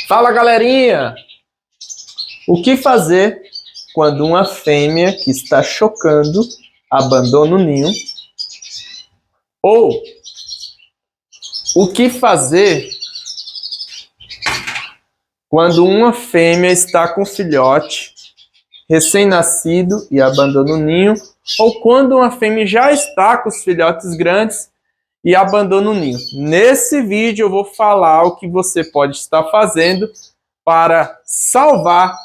Fala, galerinha! O que fazer quando uma fêmea que está chocando abandona o ninho? Ou o que fazer quando uma fêmea está com filhote recém-nascido e abandona o ninho? Ou quando uma fêmea já está com os filhotes grandes e abandona o ninho? Nesse vídeo eu vou falar o que você pode estar fazendo para salvar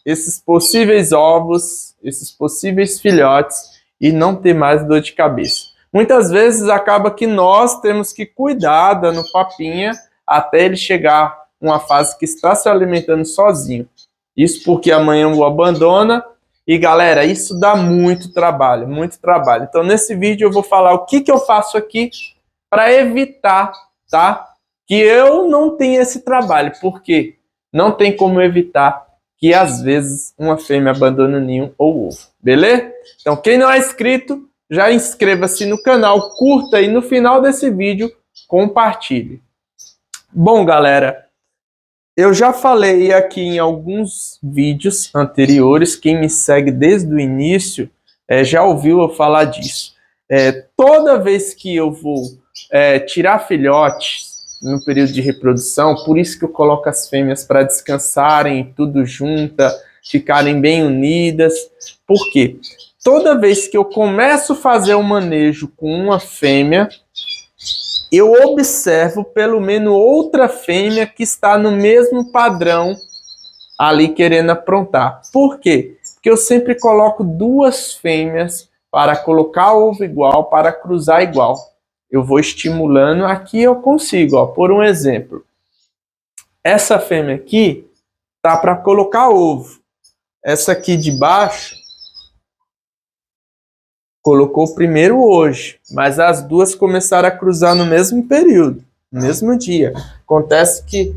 esses possíveis ovos, esses possíveis filhotes e não ter mais dor de cabeça. Muitas vezes acaba que nós temos que cuidar dando papinha até ele chegar uma fase que está se alimentando sozinho. Isso porque amanhã o abandona. E galera, isso dá muito trabalho, muito trabalho. Então nesse vídeo eu vou falar o que eu faço aqui para evitar, tá? Que eu não tenha esse trabalho, porque não tem como evitar que às vezes uma fêmea abandone o ninho ou ovo, beleza? Então quem não é inscrito, já inscreva-se no canal, curta e no final desse vídeo compartilhe. Bom galera, eu já falei aqui em alguns vídeos anteriores, quem me segue desde o início já ouviu eu falar disso. Toda vez que eu vou tirar filhotes no período de reprodução, por isso que eu coloco as fêmeas para descansarem, tudo junta, ficarem bem unidas. Por quê? Toda vez que eu começo a fazer o manejo com uma fêmea, eu observo pelo menos outra fêmea que está no mesmo padrão ali querendo aprontar. Por quê? Porque eu sempre coloco duas fêmeas para colocar ovo igual, para cruzar igual. Eu vou estimulando, aqui eu consigo, ó, por um exemplo. Essa fêmea aqui tá para colocar ovo. Essa aqui de baixo colocou primeiro hoje, mas as duas começaram a cruzar no mesmo período, no mesmo dia. Acontece que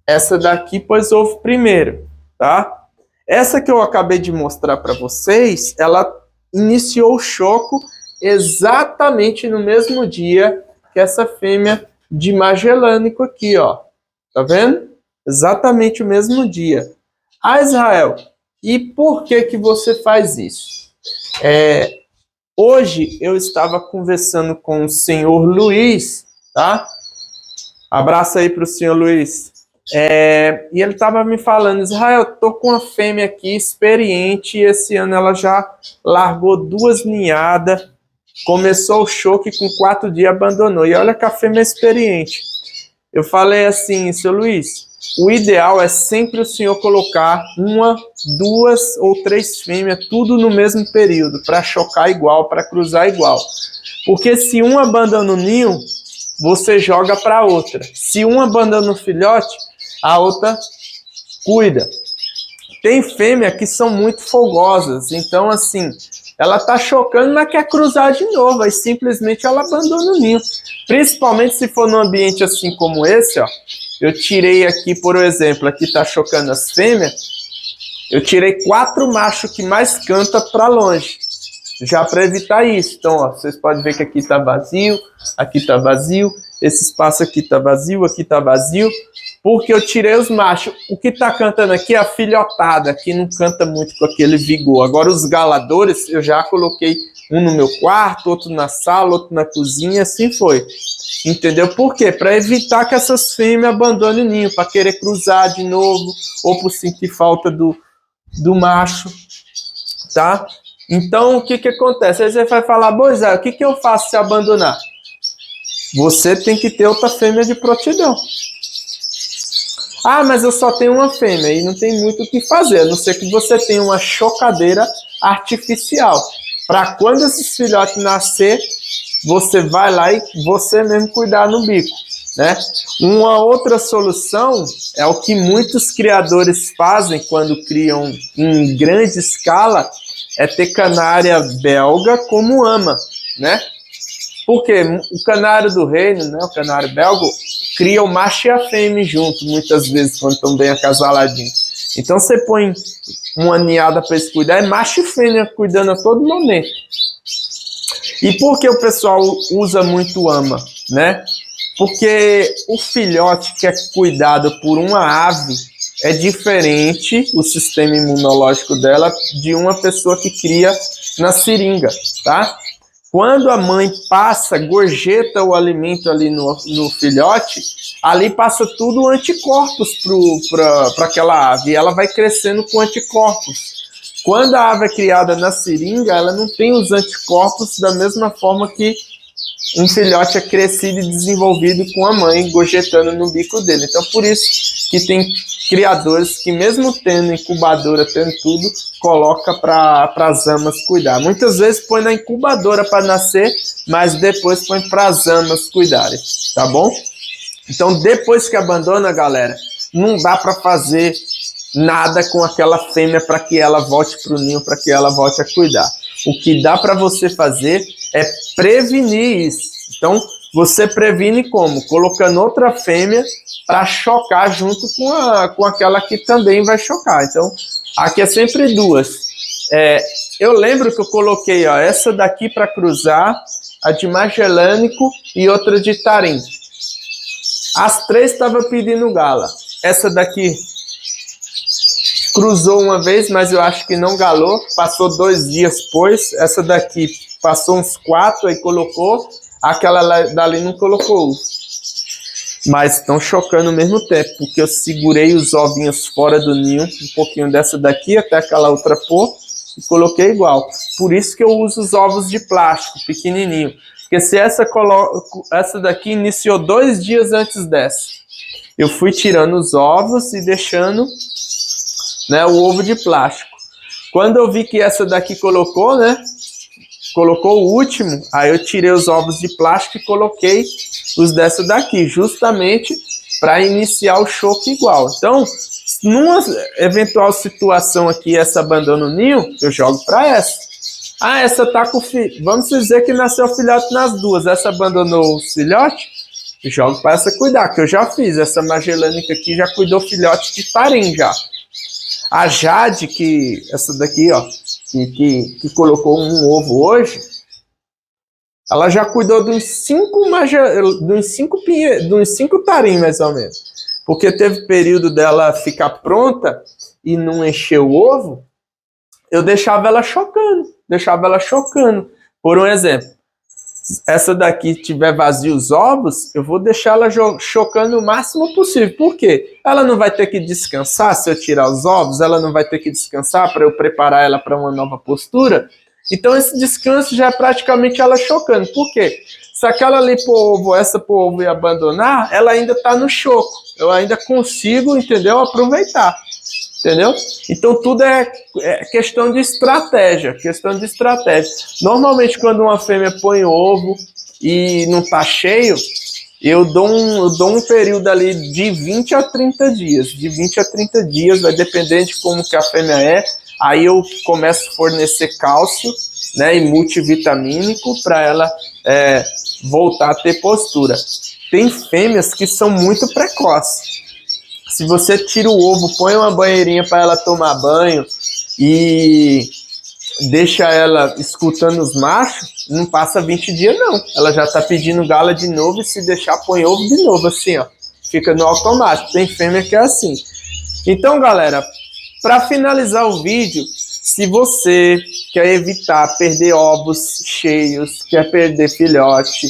essa daqui pôs ovo primeiro, tá? Essa que eu acabei de mostrar para vocês, ela iniciou o choco exatamente no mesmo dia que essa fêmea de Magellânico aqui, ó. Tá vendo? Exatamente o mesmo dia. Ah, Israel, e por que você faz isso? Hoje eu estava conversando com o senhor Luiz, tá? Abraço aí para o senhor Luiz. E ele estava me falando, Israel, tô com uma fêmea aqui experiente e esse ano ela já largou 2 ninhadas, começou o choque com 4 dias abandonou. E olha que a fêmea é experiente. Eu falei assim, seu Luiz, o ideal é sempre o senhor colocar 1, 2 ou 3 fêmeas, tudo no mesmo período, para chocar igual, para cruzar igual. Porque se um abandona o ninho, você joga para outra. Se um abandona o filhote, a outra cuida. Tem fêmea que são muito folgosas, então assim, ela tá chocando, mas quer cruzar de novo, aí simplesmente ela abandona o ninho. Principalmente se for num ambiente assim como esse, ó. Eu tirei aqui, por exemplo, aqui tá chocando as fêmeas, eu tirei 4 machos que mais canta para longe, já para evitar isso. Então, ó, vocês podem ver que aqui tá vazio, esse espaço aqui tá vazio, porque eu tirei os machos. O que tá cantando aqui é a filhotada, que não canta muito com aquele vigor. Agora os galadores, eu já coloquei um no meu quarto, outro na sala, outro na cozinha, assim foi. Entendeu? Por quê? Para evitar que essas fêmeas abandonem o ninho, para querer cruzar de novo, ou por sentir falta do macho, tá? Então, o que acontece? Aí você vai falar, Boizé, o que eu faço se abandonar? Você tem que ter outra fêmea de prontidão. Ah, mas eu só tenho uma fêmea e não tem muito o que fazer, a não ser que você tenha uma chocadeira artificial. Para quando esses filhotes nascer, você vai lá e você mesmo cuidar no bico, né? Uma outra solução é o que muitos criadores fazem quando criam em grande escala, é ter canária belga como ama, né? Porque o canário do reino, né, o canário belga, cria o macho e a fêmea junto, muitas vezes, quando estão bem acasaladinhos. Então você põe uma ninhada para eles cuidar, é macho e fêmea cuidando a todo momento. E por que o pessoal usa muito ama, né? Porque o filhote que é cuidado por uma ave é diferente, o sistema imunológico dela, de uma pessoa que cria na seringa, tá? Quando a mãe passa, gorjeta o alimento ali no filhote, ali passa tudo anticorpos para aquela ave, e ela vai crescendo com anticorpos. Quando a ave é criada na seringa, ela não tem os anticorpos da mesma forma que um filhote é crescido e desenvolvido com a mãe gorjetando no bico dele. Então, por isso que tem criadores que, mesmo tendo incubadora, tendo tudo, coloca para as amas cuidar. Muitas vezes põe na incubadora para nascer, mas depois põe para as amas cuidarem, tá bom? Então, depois que abandona, galera, não dá para fazer nada com aquela fêmea para que ela volte para o ninho, para que ela volte a cuidar. O que dá para você fazer é prevenir isso. Então, você previne como? Colocando outra fêmea para chocar junto com aquela que também vai chocar. Então, aqui é sempre duas. Eu lembro que eu coloquei essa daqui para cruzar, a de Magellânico e outra de Tarim. As três estavam pedindo gala. Essa daqui cruzou uma vez, mas eu acho que não galou. Passou 2 dias depois. Essa daqui passou uns 4, aí colocou. Aquela dali não colocou. Mas estão chocando ao mesmo tempo, porque eu segurei os ovinhos fora do ninho, um pouquinho dessa daqui até aquela outra pôr, e coloquei igual. Por isso que eu uso os ovos de plástico, pequenininho. Porque se essa daqui iniciou 2 dias antes dessa, eu fui tirando os ovos e deixando, né, o ovo de plástico. Quando eu vi que essa daqui colocou, né, colocou o último, aí eu tirei os ovos de plástico e coloquei os dessa daqui, justamente para iniciar o choque igual. Então, numa eventual situação aqui, essa abandona o ninho, eu jogo para essa. Ah, essa tá com filho. Vamos dizer que nasceu filhote nas duas. Essa abandonou o filhote, eu jogo para essa cuidar, que eu já fiz. Essa Magellânica aqui já cuidou filhote de Tarim já. A Jade, que essa daqui, ó, que colocou um ovo hoje, ela já cuidou de uns 5 tarim, mais ou menos. Porque teve período dela ficar pronta e não encher o ovo, eu deixava ela chocando. Por um exemplo, essa daqui tiver vazio os ovos, eu vou deixar ela chocando o máximo possível. Por quê? Ela não vai ter que descansar se eu tirar os ovos, ela não vai ter que descansar para eu preparar ela para uma nova postura. Então esse descanso já é praticamente ela chocando. Por quê? Se aquela ali pôr ovo, essa pôr ovo e abandonar, ela ainda está no choco. Eu ainda consigo, entendeu? Aproveitar. Entendeu? Então tudo é questão de estratégia, Normalmente quando uma fêmea põe ovo e não tá cheio, eu dou um período ali de 20 a 30 dias, vai depender de como que a fêmea é. Aí eu começo a fornecer cálcio, né, e multivitamínico para ela voltar a ter postura. Tem fêmeas que são muito precoces. Se você tira o ovo, põe uma banheirinha para ela tomar banho e deixa ela escutando os machos, não passa 20 dias não. Ela já tá pedindo gala de novo e se deixar põe ovo de novo, assim, ó. Fica no automático. Tem fêmea que é assim. Então, galera, para finalizar o vídeo, se você quer evitar perder ovos cheios, quer perder filhote,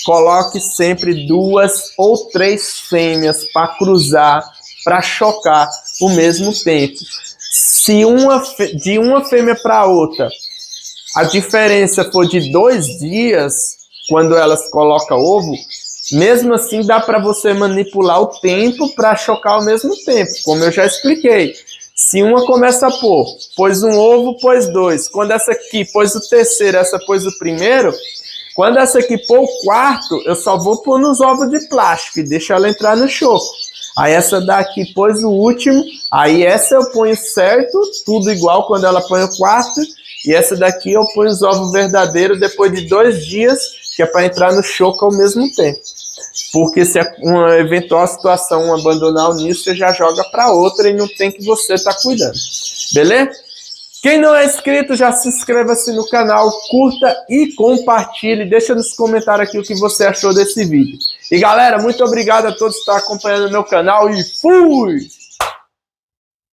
coloque sempre 2 ou 3 fêmeas para cruzar, para chocar ao mesmo tempo. Se de uma fêmea para outra, a diferença for de 2 dias, quando elas colocam ovo, mesmo assim dá para você manipular o tempo para chocar ao mesmo tempo, como eu já expliquei. Se uma começa a pôs um ovo, pôs 2. Quando essa aqui pôs o terceiro, essa pôs o primeiro, quando essa aqui pôr o quarto, eu só vou pôr nos ovos de plástico e deixa ela entrar no choco. Aí essa daqui pôs o último, aí essa eu ponho certo, tudo igual quando ela põe o quarto, e essa daqui eu ponho os ovos verdadeiros depois de 2 dias, que é para entrar no choco ao mesmo tempo. Porque se é uma eventual situação abandonar o ninho, você já joga para outra e não tem que você estar cuidando. Beleza? Quem não é inscrito, já se inscreva-se no canal, curta e compartilhe. Deixa nos comentários aqui o que você achou desse vídeo. E galera, muito obrigado a todos que estão acompanhando o meu canal e fui!